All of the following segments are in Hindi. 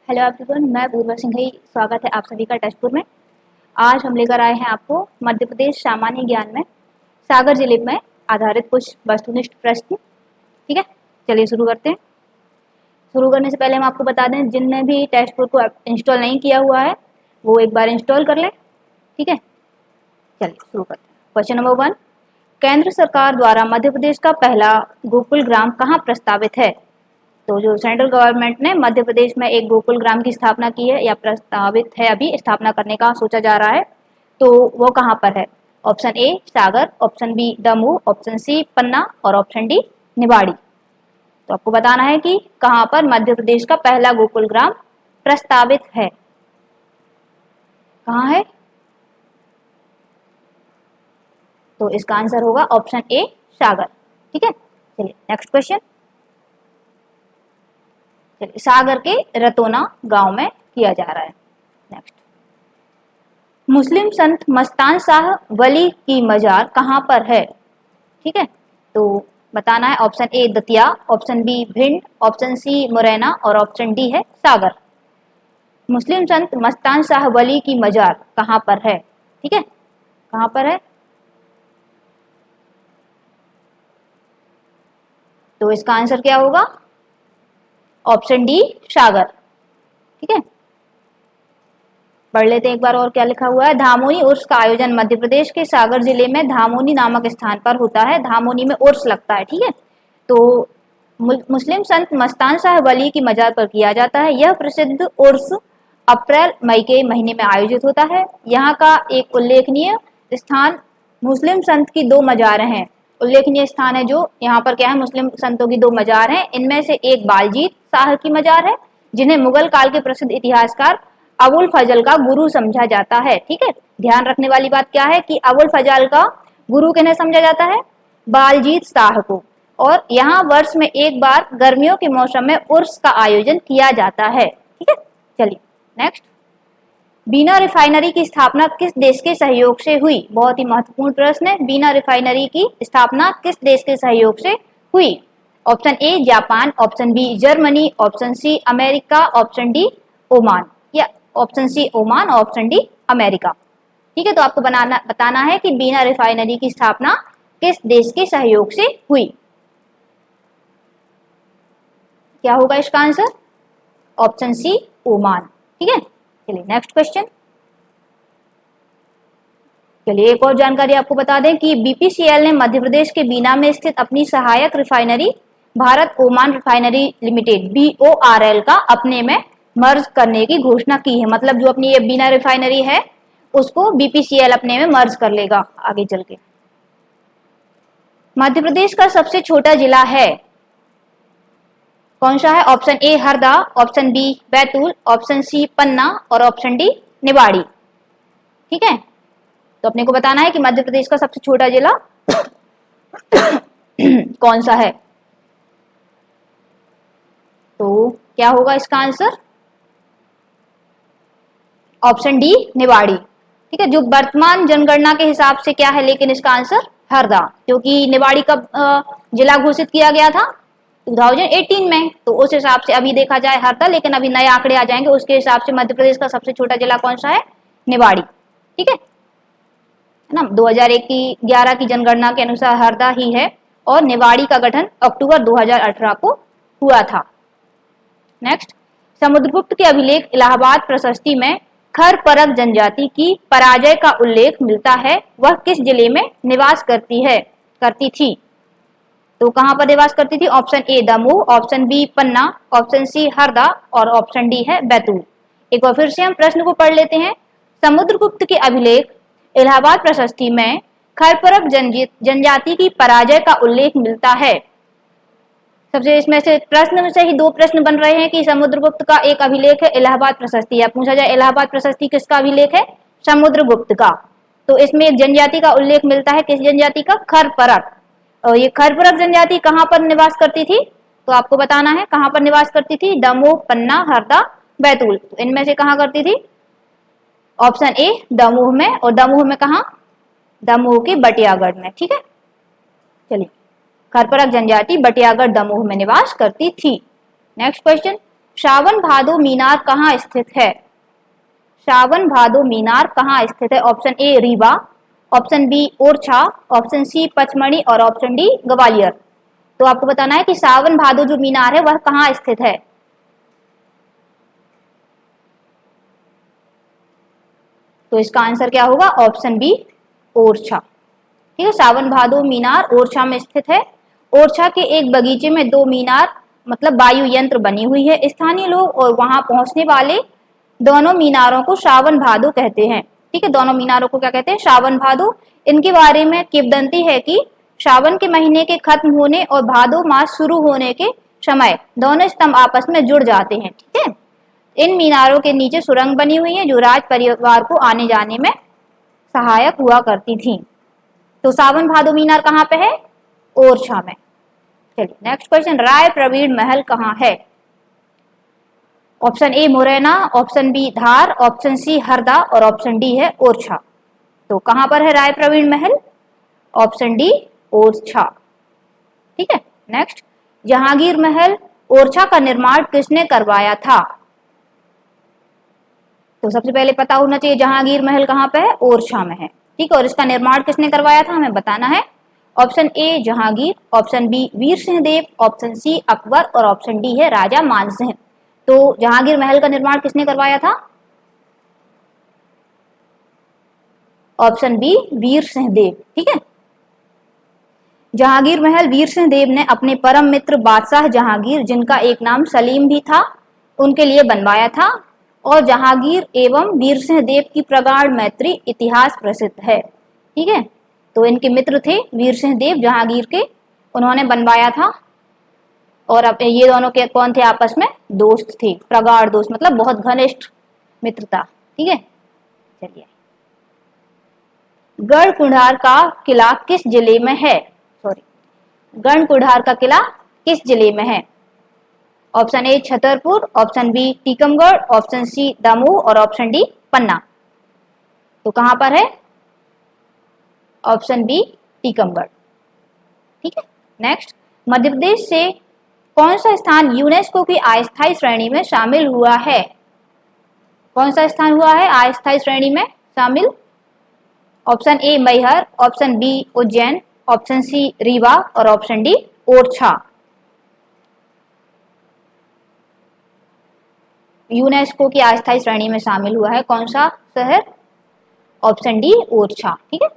हेलो एवरीवन, मैं पूर्वा सिंह ही। स्वागत है आप सभी का टेस्टपुर में। आज हम लेकर आए हैं आपको मध्य प्रदेश सामान्य ज्ञान में सागर जिले में आधारित कुछ वस्तुनिष्ठ प्रश्न। ठीक है, चलिए शुरू करते हैं। शुरू करने से पहले हम आपको बता दें, जिनने भी टेस्टपुर को इंस्टॉल नहीं किया हुआ है वो एक बार इंस्टॉल कर लें। ठीक है, चलिए शुरू करते हैं। क्वेश्चन नंबर 1, केंद्र सरकार द्वारा मध्य प्रदेश का पहला गोकुल ग्राम कहाँ प्रस्तावित है? तो जो सेंट्रल गवर्नमेंट ने मध्य प्रदेश में एक गोकुल ग्राम की स्थापना की है या प्रस्तावित है, अभी स्थापना करने का सोचा जा रहा है, तो वो कहाँ पर है? Option A Sagar, option B Damoh, option C Panna और ऑप्शन डी निवाड़ी। तो आपको बताना है कि कहाँ पर मध्य प्रदेश का पहला गोकुल ग्राम प्रस्तावित है। कहाँ है? तो इसका आंसर होगा ऑप्शन ए सागर। ठीक है, चलिए नेक्स्ट क्वेश्चन। सागर के रतोना गांव में किया जा रहा है। नेक्स्ट, मुस्लिम संत मस्तान शाह वली की मजार कहां पर है? ठीक है, तो बताना है option A Datia, option B Bhind, option C Morena और ऑप्शन डी है सागर। मुस्लिम संत मस्तान शाह वली की मजार कहां पर है? ठीक है, कहां पर है? तो इसका आंसर क्या होगा? ऑप्शन डी सागर। ठीक है, पढ़ लेते हैं एक बार और क्या लिखा हुआ है। धामोनी उर्स का आयोजन मध्य प्रदेश के सागर जिले में धामोनी नामक स्थान पर होता है। धामोनी में उर्स लगता है। ठीक है, तो मुस्लिम संत मस्तान शाह वली की मजार पर किया जाता है। यह प्रसिद्ध उर्स अप्रैल मई के महीने में आयोजित होता है। यहाँ का एक उल्लेखनीय स्थान मुस्लिम संत की दो मजारें हैं। उल्लेखनीय स्थान है जो यहाँ पर क्या है, मुस्लिम संतों की दो मजार हैं। इनमें से एक बालजीत शाह की मजार है, जिन्हें मुगल काल के प्रसिद्ध इतिहासकार अबुल फजल का गुरु समझा जाता है। ठीक है, ध्यान रखने वाली बात क्या है कि अबुल फजल का गुरु किन्हें समझा जाता है? बालजीत शाह को। और यहाँ वर्ष में एक बार गर्मियों के मौसम में उर्स का आयोजन किया जाता है। ठीक है, चलिए नेक्स्ट, बीना रिफाइनरी की स्थापना किस देश के सहयोग से हुई? बहुत ही महत्वपूर्ण प्रश्न है। बीना रिफाइनरी की स्थापना किस देश के सहयोग से हुई? Option A Japan, option B Germany, option C America, option D Oman, या option C Oman, option D America. ठीक है, तो आपको बताना है कि बीना रिफाइनरी की स्थापना किस देश के सहयोग से हुई। क्या होगा इसका आंसर? Option C Oman. ठीक है, चलिए नेक्स्ट क्वेश्चन। चलिए एक और जानकारी आपको बता दें कि बीपीसीएल ने मध्य प्रदेश के बीना में स्थित अपनी सहायक refinery Bharat Oman refinery limited BORL का अपने में मर्ज करने की घोषणा की है। मतलब जो अपनी ये बीना रिफाइनरी है उसको बीपीसीएल अपने में मर्ज कर लेगा आगे चल के। मध्य प्रदेश का सबसे छोटा जिला है कौन सा है? Option A Harda, option B Betul, option C Panna और ऑप्शन डी निवाड़ी। ठीक है, तो अपने को बताना है कि मध्य प्रदेश का सबसे छोटा जिला कौन सा है। तो क्या होगा इसका आंसर? Option D Niwari. ठीक है, जो वर्तमान जनगणना के हिसाब से क्या है, लेकिन इसका आंसर हरदा, क्योंकि निवाड़ी कब जिला घोषित किया गया था? 2018 में। तो उस हिसाब से अभी देखा जाए हरदा, लेकिन अभी नए आंकड़े आ जाएंगे उसके हिसाब से मध्य प्रदेश का सबसे छोटा जिला कौन सा है? निवाड़ी। ठीक है ना, 2001 की 11 की जनगणना के अनुसार हरदा ही है और निवाड़ी का गठन अक्टूबर 2018 को हुआ था। नेक्स्ट, समुद्रगुप्त के अभिलेख इलाहाबाद प्रशस्ति में खर परक जनजाति की पराजय का उल्लेख मिलता है। वह किस जिले में निवास करती थी? तो कहां पर निवास करती थी? Option A Damoh, option B Panna, option C Harda और ऑप्शन डी है बैतूल। एक बार फिर से हम प्रश्न को पढ़ लेते हैं। समुद्रगुप्त के अभिलेख इलाहाबाद प्रशस्ति में खरपरक जनजाति की पराजय का उल्लेख मिलता है। सबसे इसमें से प्रश्न से ही दो प्रश्न बन रहे हैं कि समुद्रगुप्त का एक अभिलेख है इलाहाबाद प्रशस्ति, या पूछा जाए इलाहाबाद प्रशस्ति किसका अभिलेख है? समुद्रगुप्त का। तो इसमें एक जनजाति का उल्लेख मिलता है, किस जनजाति का? खरपरक। और ये खरपरक जनजाति कहाँ पर निवास करती थी? तो आपको बताना है कहाँ पर निवास करती थी। दमोह, पन्ना, हरदा, बैतूल। तो इनमें से कहाँ करती थी? ऑप्शन ए दमोह में। और दमोह में कहाँ? दमोह के बटियागढ़ में। ठीक है, चलिए खरपरक जनजाति बटियागढ़ दमोह में निवास करती थी। नेक्स्ट क्वेश्चन, सावन भादो मीनार कहाँ स्थित है? सावन भादो मीनार कहाँ स्थित है? Option A Rewa, option B Orchha, option C Pachmarhi और ऑप्शन डी ग्वालियर। तो आपको बताना है कि सावन भादो जो मीनार है वह कहाँ स्थित है। तो इसका आंसर क्या होगा? Option B Orchha. ठीक है, सावन भादो मीनार ओरछा में स्थित है। ओरछा के एक बगीचे में दो मीनार मतलब वायु यंत्र बनी हुई है। स्थानीय लोग और वहां पहुंचने वाले दोनों मीनारों को सावन भादो कहते हैं। ठीक है, दोनों मीनारों को क्या कहते हैं? सावन भादो। इनके बारे में किंवदंती है कि सावन के महीने के खत्म होने और भादो मास शुरू होने के समय दोनों स्तंभ आपस में जुड़ जाते हैं। ठीक है, इन मीनारों के नीचे सुरंग बनी हुई है जो राज परिवार को आने जाने में सहायक हुआ करती थी। तो सावन भादो मीनार कहाँ पे है? ओरछा में। चलिए नेक्स्ट क्वेश्चन, राय प्रवीण महल कहाँ है? Option A Morena, option B Dhar, option C Harda और ऑप्शन डी है ओरछा। तो कहां पर है राय प्रवीण महल? Option D Orchha. ठीक है, नेक्स्ट, जहांगीर महल ओरछा का निर्माण किसने करवाया था? तो सबसे पहले पता होना चाहिए जहांगीर महल कहाँ पे है? ओरछा में है। ठीक है, और इसका निर्माण किसने करवाया था हमें बताना है। Option A Jahangir, option B Veer Singh Dev, option C Akbar और ऑप्शन डी है राजा मानसिंह। तो जहांगीर महल का निर्माण किसने करवाया था? ऑप्शन बी वीर सिंह देव। ठीक है, जहांगीर महल वीर सिंह देव ने अपने परम मित्र बादशाह जहांगीर, जिनका एक नाम सलीम भी था, उनके लिए बनवाया था। और जहांगीर एवं वीर सिंह देव की प्रगाढ़ मैत्री इतिहास प्रसिद्ध है। ठीक है, तो इनके मित्र थे वीर सिंह देव जहांगीर के, उन्होंने बनवाया था। और अब ये दोनों के कौन थे? आपस में दोस्त थे, प्रगाढ़ दोस्त मतलब बहुत घनिष्ठ मित्रता। ठीक है, चलिए, गढ़ कुंडार का किला किस जिले में है? सॉरी, गढ़ कुंडार का किला किस जिले में है? Option A Chhatarpur, option B Tikamgarh, option C Damoh और ऑप्शन डी पन्ना। तो कहां पर है? Option B Tikamgarh. ठीक है, नेक्स्ट, मध्य प्रदेश से कौन सा स्थान यूनेस्को की अस्थायी श्रेणी में शामिल हुआ है? कौन सा स्थान हुआ है अस्थायी श्रेणी में शामिल? Option A Maihar, option B Ujjain, option C Rewa और ऑप्शन डी ओरछा। यूनेस्को की अस्थायी श्रेणी में शामिल हुआ है कौन सा शहर? Option D Orchha. ठीक है,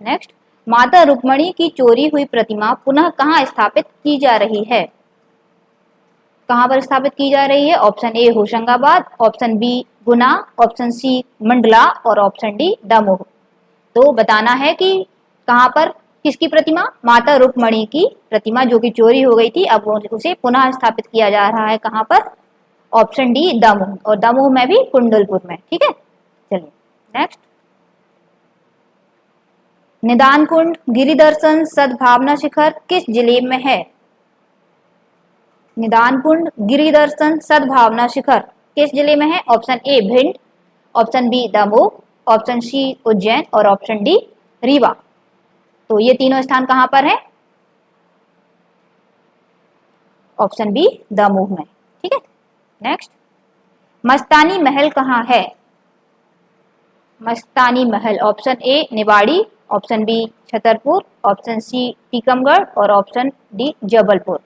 नेक्स्ट, माता रुक्मणी की चोरी हुई प्रतिमा पुनः कहाँ स्थापित की जा रही है? कहां पर स्थापित की जा रही है? Option A Hoshangabad, option B Guna, option C Mandla और ऑप्शन डी दमोह। तो बताना है कि कहां पर किसकी प्रतिमा? माता रुक्मणी की प्रतिमा जो कि चोरी हो गई थी, अब उसे पुनः स्थापित किया जा रहा है। कहां पर? ऑप्शन डी दमोह, और दमोह में भी कुंडलपुर में। ठीक है, चलिए नेक्स्ट, निदान कुंड, गिरिदर्शन, सद्भावना शिखर किस जिले में है? निदान कुंड, गिरिदर्शन, सद्भावना शिखर किस जिले में है? Option A Bhind, option B Damoh, option C Ujjain और ऑप्शन डी रीवा। तो ये तीनों स्थान कहां पर है? ऑप्शन बी दमोह में। ठीक है, नेक्स्ट, मस्तानी महल कहां है? Mastani Mahal, option A Niwari, option B Chhatarpur, option C Tikamgarh और ऑप्शन डी जबलपुर।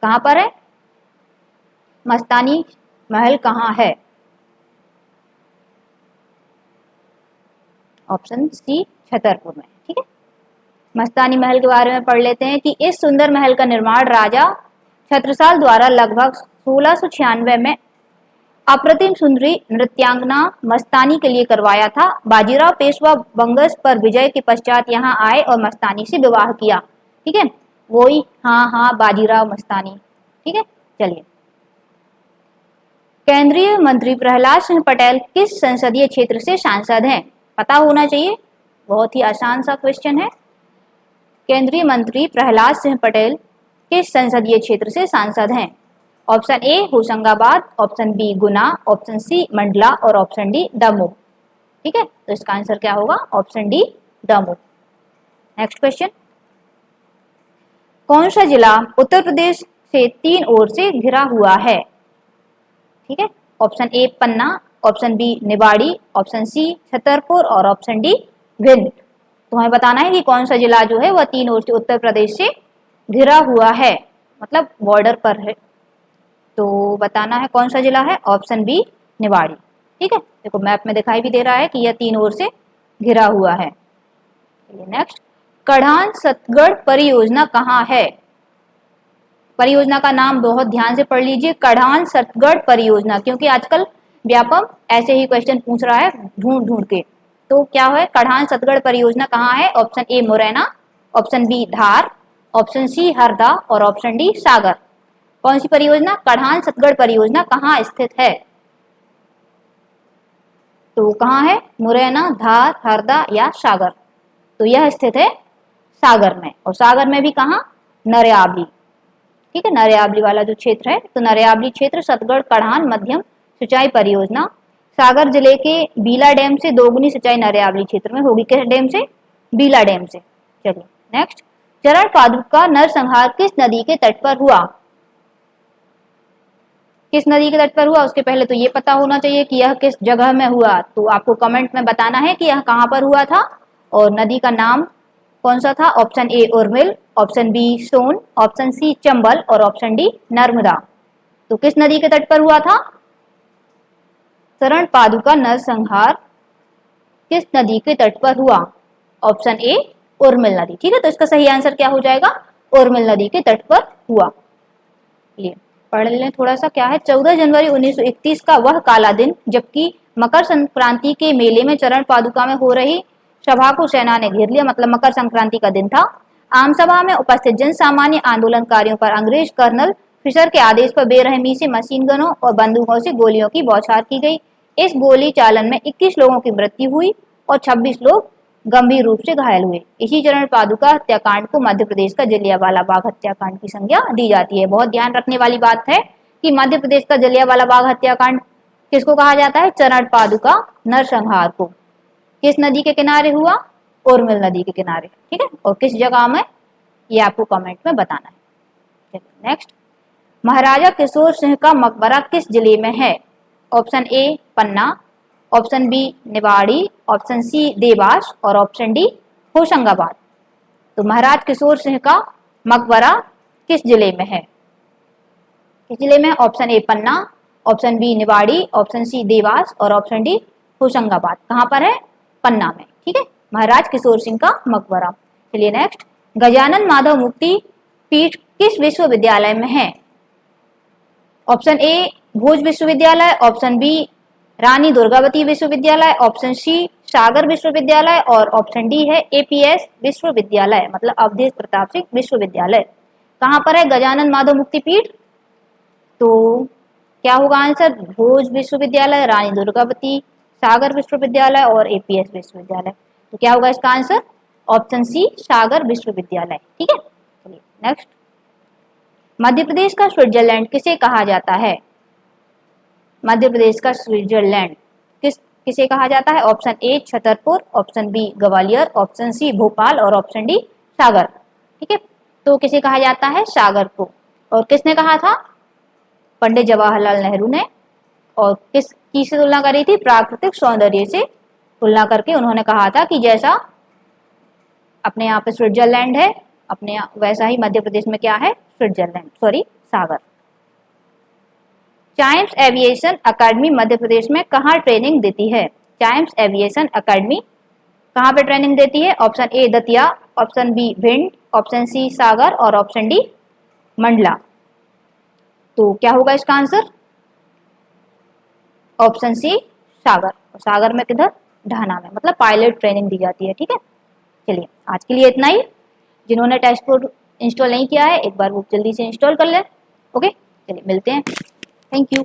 कहां पर है मस्तानी महल? कहां है? ऑप्शन सी छतरपुर में। ठीक है, मस्तानी महल के बारे में पढ़ लेते हैं कि इस सुंदर महल का निर्माण राजा छत्रसाल द्वारा लगभग 1696 में अप्रतिम सुंदरी नृत्यांगना मस्तानी के लिए करवाया था। बाजीराव पेशवा बंगस पर विजय के पश्चात यहाँ आए और मस्तानी से विवाह किया। ठीक है, वही हाँ बाजीराव मस्तानी। ठीक है, चलिए, केंद्रीय मंत्री प्रहलाद सिंह पटेल किस संसदीय क्षेत्र से सांसद हैं? पता होना चाहिए, बहुत ही आसान सा क्वेश्चन है। केंद्रीय मंत्री प्रहलाद सिंह पटेल किस संसदीय क्षेत्र से सांसद हैं? Option A Hoshangabad, option B Guna, option C Mandla और ऑप्शन डी दमोह। ठीक है, तो इसका आंसर क्या होगा? Option D Damoh. Next question, कौन सा जिला उत्तर प्रदेश से तीन ओर से घिरा हुआ है? ठीक है, option A Panna, option B Niwari, option C Chhatarpur और ऑप्शन डी भिंड। तो हमें बताना है कि कौन सा जिला जो है वह तीन ओर से उत्तर प्रदेश से घिरा हुआ है, मतलब बॉर्डर पर है। तो बताना है कौन सा जिला है, ऑप्शन बी निवाड़ी। ठीक है, देखो मैप में दिखाई भी दे रहा है कि यह तीन ओर से घिरा हुआ है। नेक्स्ट, कढ़ान सतगढ़ परियोजना कहाँ है? परियोजना का नाम बहुत ध्यान से पढ़ लीजिए, कढ़ान सतगढ़ परियोजना, क्योंकि आजकल व्यापम ऐसे ही क्वेश्चन पूछ रहा है ढूंढ ढूंढ के। तो क्या है, कढ़ान सतगढ़ परियोजना कहाँ है? Option A Morena, option B Dhar, option C Harda और ऑप्शन डी सागर। कौन सी परियोजना, कढ़ान सतगढ़ परियोजना कहाँ स्थित है? तो कहाँ है, मुरैना, धार, हरदा या सागर? तो यह स्थित है सागर में, और सागर में भी कहाँ, नरयावली। ठीक है, नरयावली वाला जो क्षेत्र है, तो नरयावली क्षेत्र सतगढ़ कढ़ान मध्यम सिंचाई परियोजना सागर जिले के बीला डैम से दोगुनी सिंचाई नरयावली क्षेत्र में होगी। किस डैम से? बीला डैम से। चलिए नेक्स्ट, चरण पादुका नरसंहार किस नदी के तट पर हुआ? किस नदी के तट पर हुआ? उसके पहले तो ये पता होना चाहिए कि यह किस जगह में हुआ। तो आपको कमेंट में बताना है कि यह कहाँ पर हुआ था और नदी का नाम कौन सा था। Option A Urmil, option B Son, option C Chambal और ऑप्शन डी नर्मदा। तो किस नदी के तट पर हुआ था? चरण पादुका नरसंहार किस नदी के तट पर हुआ? ऑप्शन ए उर्मिल नदी। ठीक है, तो इसका सही आंसर क्या हो जाएगा, उर्मिल नदी के तट पर हुआ। लिए पढ़ लें थोड़ा सा, क्या है, 14 जनवरी 1931 का वह काला दिन जबकि मकर संक्रांति के मेले में चरण पादुका में हो रही सभा को सेना ने घेर लिया, मतलब मकर संक्रांति का दिन था। आम सभा में उपस्थित जन सामान्य आंदोलनकारियों पर अंग्रेज कर्नल फिशर के आदेश पर बेरहमी से मशीन गनों और बंदूकों से गोलियों की बौछार की गई। इस गोली चालन में 21 लोगों की मृत्यु हुई और 26 लोग गंभीर रूप से घायल हुए। इसी चरण पादुका हत्याकांड को मध्य प्रदेश का जलियांवाला बाग हत्याकांड की संज्ञा दी जाती है। बहुत ध्यान रखने वाली बात है कि मध्य प्रदेश का जलियांवाला बाग हत्याकांड किसको कहा जाता है, चरण पादुका नरसंहार को। किस नदी के किनारे हुआ? उर्मिल नदी के किनारे। ठीक है, और किस जगह में, ये आपको कमेंट में बताना है। नेक्स्ट, महाराजा किशोर सिंह का मकबरा किस जिले में है? Option A Panna, option B Niwari, option C Dewas और ऑप्शन डी होशंगाबाद। तो महाराज किशोर सिंह का मकबरा किस जिले में है? किस जिले में? Option A Panna, option B Niwari, option C Dewas और ऑप्शन डी होशंगाबाद। कहाँ पर है? पन्ना में। ठीक है, महाराज किशोर सिंह का मकबरा। चलिए नेक्स्ट, गजानन माधव मुक्ति पीठ किस विश्वविद्यालय में है? ऑप्शन ए भोज विश्वविद्यालय, ऑप्शन बी रानी दुर्गावती विश्वविद्यालय, ऑप्शन सी सागर विश्वविद्यालय और ऑप्शन डी है एपीएस विश्वविद्यालय, मतलब अवधेश प्रताप सिंह विश्वविद्यालय। कहाँ पर है गजानन माधव मुक्ति पीठ? तो क्या होगा आंसर, भोज विश्वविद्यालय, रानी दुर्गावती, सागर विश्वविद्यालय और एपीएस विश्वविद्यालय। तो क्या होगा इसका आंसर, ऑप्शन सी सागर विश्वविद्यालय। ठीक है, चलिए नेक्स्ट, मध्य प्रदेश का स्विट्जरलैंड किसे कहा जाता है? मध्य प्रदेश का स्विट्जरलैंड किसे कहा जाता है? Option A Chhatarpur, option B Gwalior, option C Bhopal और ऑप्शन डी सागर। ठीक है, तो किसे कहा जाता है? सागर को। और किसने कहा था? पंडित जवाहरलाल नेहरू ने। और किस चीज से तुलना करी थी? प्राकृतिक सौंदर्य से तुलना करके उन्होंने कहा था कि जैसा अपने यहाँ पे स्विट्जरलैंड है, अपने यहाँ वैसा ही मध्य प्रदेश में क्या है? स्विट्जरलैंड, सॉरी सागर। Chimes aviation academy Madhya Pradesh में कहाँ ट्रेनिंग देती है? चाइम्स एविएशन अकेडमी कहाँ पे ट्रेनिंग देती है? Option A Datia, option B Bhind, option C Sagar और ऑप्शन डी मंडला। तो क्या होगा इसका आंसर? Option C Sagar. और सागर में किधर? ढाना में, मतलब पायलट ट्रेनिंग दी जाती है। ठीक है, चलिए आज के लिए इतना ही। जिन्होंने टेस्ट कोड इंस्टॉल नहीं किया है एक बार वो जल्दी से इंस्टॉल कर लें। ओके, चलिए मिलते हैं। Thank you.